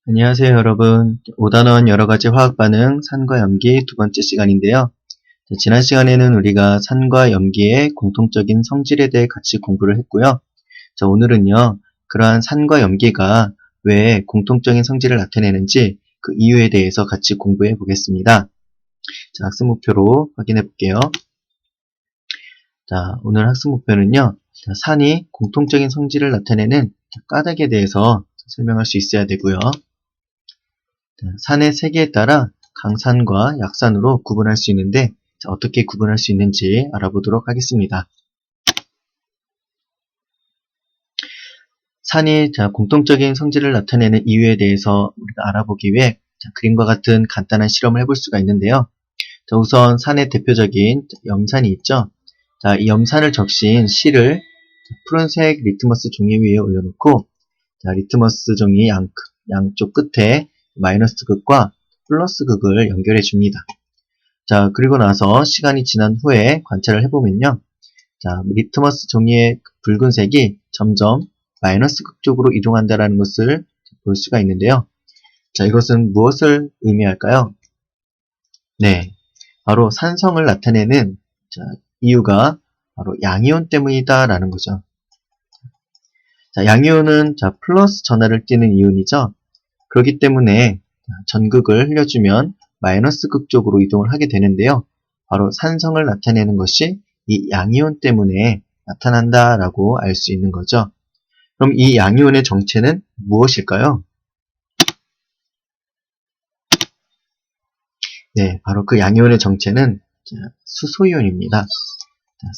안녕하세요, 여러분. 5단원 여러가지 화학반응 산과 염기 두 번째 시간인데요. 지난 시간에는 우리가 산과 염기의 공통적인 성질에 대해 같이 공부를 했고요. 오늘은요, 그러한 산과 염기가 왜 공통적인 성질을 나타내는지 그 이유에 대해서 같이 공부해 보겠습니다. 학습 목표로 확인해 볼게요. 오늘 학습 목표는요, 산이 공통적인 성질을 나타내는 까닭에 대해서 설명할 수 있어야 되고요. 산의 세기에 따라 강산과 약산으로 구분할 수 있는데 어떻게 구분할 수 있는지 알아보도록 하겠습니다. 산이 공통적인 성질을 나타내는 이유에 대해서 우리가 알아보기 위해 그림과 같은 간단한 실험을 해볼 수가 있는데요. 우선 산의 대표적인 염산이 있죠. 이 염산을 적신 실을 푸른색 리트머스 종이 위에 올려놓고 리트머스 종이 양쪽 끝에 마이너스 극과 플러스 극을 연결해 줍니다. 그리고 나서 시간이 지난 후에 관찰을 해보면요. 리트머스 종이의 붉은색이 점점 마이너스 극 쪽으로 이동한다는 것을 볼 수가 있는데요. 이것은 무엇을 의미할까요? 네, 바로 산성을 나타내는 이유가 바로 양이온 때문이다라는 거죠. 양이온은 플러스 전하를 띠는 이온이죠. 그렇기 때문에 전극을 흘려주면 마이너스 극 쪽으로 이동을 하게 되는데요. 바로 산성을 나타내는 것이 이 양이온 때문에 나타난다라고 알 수 있는 거죠. 그럼 이 양이온의 정체는 무엇일까요? 네, 바로 그 양이온의 정체는 수소이온입니다.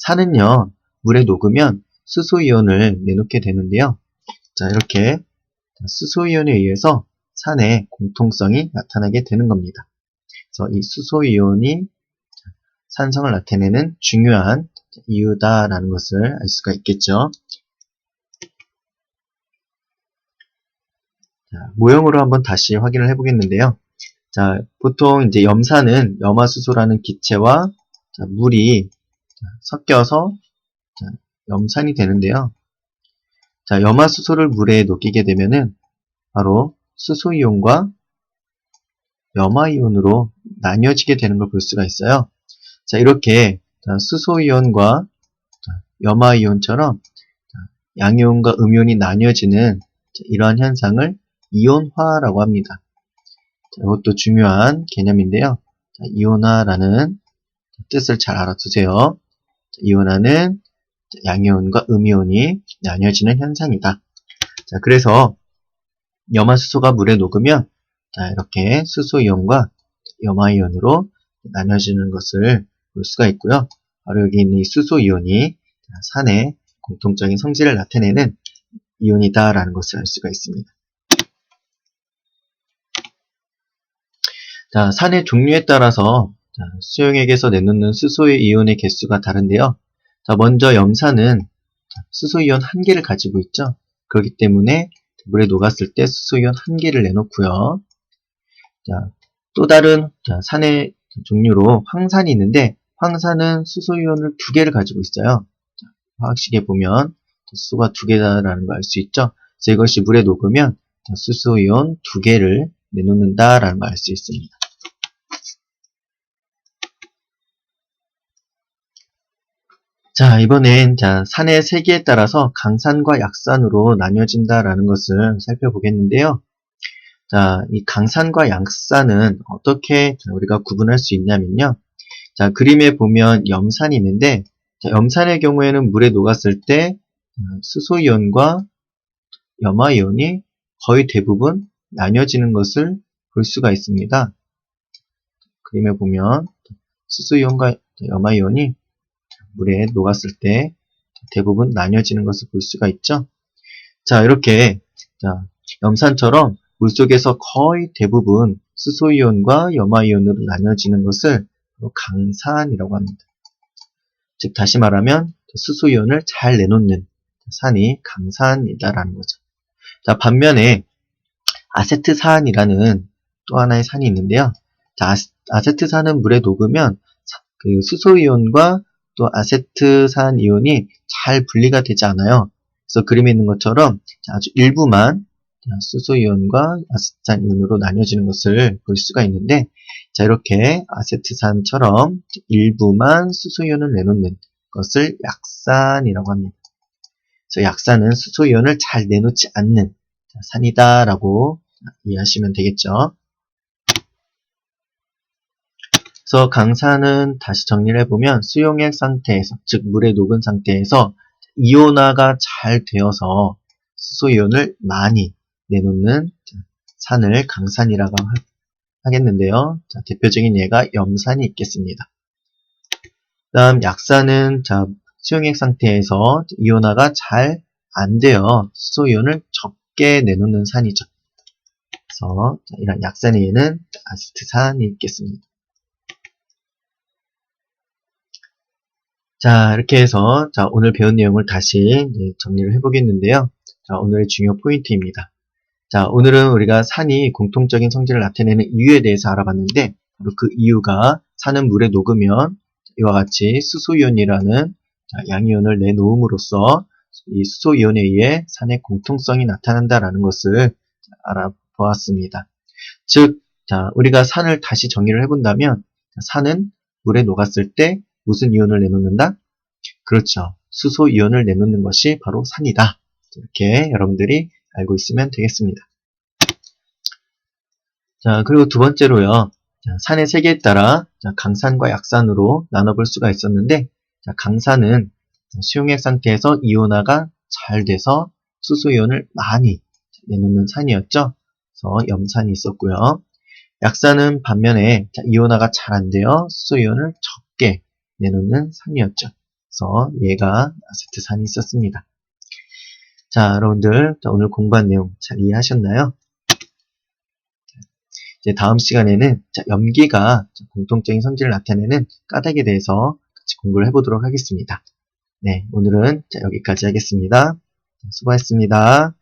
산은요, 물에 녹으면 수소이온을 내놓게 되는데요. 이렇게 수소이온에 의해서 산의 공통성이 나타나게 되는 겁니다. 그래서 이 수소이온이 산성을 나타내는 중요한 이유다라는 것을 알 수가 있겠죠. 모형으로 한번 다시 확인을 해보겠는데요. 보통 이제 염산은 염화수소라는 기체와 물이 섞여서 염산이 되는데요. 염화수소를 물에 녹이게 되면은 바로 수소이온과 염화이온으로 나뉘어지게 되는 걸 볼 수가 있어요. 이렇게 수소이온과 염화이온처럼 양이온과 음이온이 나뉘어지는 이러한 현상을 이온화라고 합니다. 이것도 중요한 개념인데요. 이온화라는 뜻을 잘 알아두세요. 이온화는 양이온과 음이온이 나뉘어지는 현상이다. 그래서 염화수소가 물에 녹으면 이렇게 수소이온과 염화이온으로 나뉘어지는 것을 볼 수가 있고요. 바로 여기 있는 이 수소이온이 산의 공통적인 성질을 나타내는 이온이다라는 것을 알 수가 있습니다. 산의 종류에 따라서 수용액에서 내놓는 수소의 이온의 개수가 다른데요. 먼저 염산은 수소이온 1개를 가지고 있죠. 그렇기 때문에 물에 녹았을 때 수소이온 1개를 내놓고요. 또 다른 산의 종류로 황산이 있는데 황산은 수소이온을 2개를 가지고 있어요. 화학식에 보면 수소가 2개다라는 걸 알 수 있죠. 그래서 이것이 물에 녹으면 수소이온 2개를 내놓는다라는 걸 알 수 있습니다. 이번엔 산의 세기에 따라서 강산과 약산으로 나뉘어진다라는 것을 살펴보겠는데요. 이 강산과 약산은 어떻게 우리가 구분할 수 있냐면요. 그림에 보면 염산이 있는데 염산의 경우에는 물에 녹았을 때 수소이온과 염화이온이 거의 대부분 나뉘어지는 것을 볼 수가 있습니다. 그림에 보면 수소이온과 염화이온이 물에 녹았을 때 대부분 나뉘어지는 것을 볼 수가 있죠. 이렇게 염산처럼 물속에서 거의 대부분 수소이온과 염화이온으로 나뉘어지는 것을 강산이라고 합니다. 즉 다시 말하면 수소이온을 잘 내놓는 산이 강산이다라는 거죠. 반면에 아세트산이라는 또 하나의 산이 있는데요. 아세트산은 물에 녹으면 그 수소이온과 또 아세트산 이온이 잘 분리가 되지 않아요. 그래서 그림에 있는 것처럼 아주 일부만 수소이온과 아세트산 이온으로 나뉘어지는 것을 볼 수가 있는데, 자, 이렇게 아세트산처럼 일부만 수소이온을 내놓는 것을 약산이라고 합니다. 그래서 약산은 수소이온을 잘 내놓지 않는 산이다라고 이해하시면 되겠죠. 그래서 강산은 다시 정리를 해보면 수용액 상태에서, 즉 물에 녹은 상태에서 이온화가 잘 되어서 수소이온을 많이 내놓는 산을 강산이라고 하겠는데요. 자, 대표적인 예가 염산이 있겠습니다. 다음 약산은 수용액 상태에서 이온화가 잘 안 되어 수소이온을 적게 내놓는 산이죠. 그래서 이런 약산의 예는 아세트산이 있겠습니다. 자, 이렇게 해서 오늘 배운 내용을 다시 정리를 해보겠는데요. 자, 오늘의 중요 포인트입니다. 자, 오늘은 우리가 산이 공통적인 성질을 나타내는 이유에 대해서 알아봤는데, 바로 그 이유가 산은 물에 녹으면 이와 같이 수소이온이라는 양이온을 내놓음으로써 이 수소이온에 의해 산의 공통성이 나타난다라는 것을 알아보았습니다. 즉, 우리가 산을 다시 정의를 해본다면, 산은 물에 녹았을 때 무슨 이온을 내놓는다? 그렇죠. 수소이온을 내놓는 것이 바로 산이다. 이렇게 여러분들이 알고 있으면 되겠습니다. 자, 그리고 두 번째로요. 산의 세계에 따라 강산과 약산으로 나눠볼 수가 있었는데, 강산은 수용액 상태에서 이온화가 잘 돼서 수소이온을 많이 내놓는 산이었죠. 그래서 염산이 있었고요. 약산은 반면에 이온화가 잘 안 되어 수소이온을 적게 내놓는 산이었죠. 그래서 얘가 아세트산이 있었습니다. 자, 여러분들 오늘 공부한 내용 잘 이해하셨나요? 이제 다음 시간에는 염기가 공통적인 성질을 나타내는 까닭에 대해서 같이 공부를 해보도록 하겠습니다. 네, 오늘은 여기까지 하겠습니다. 수고하셨습니다.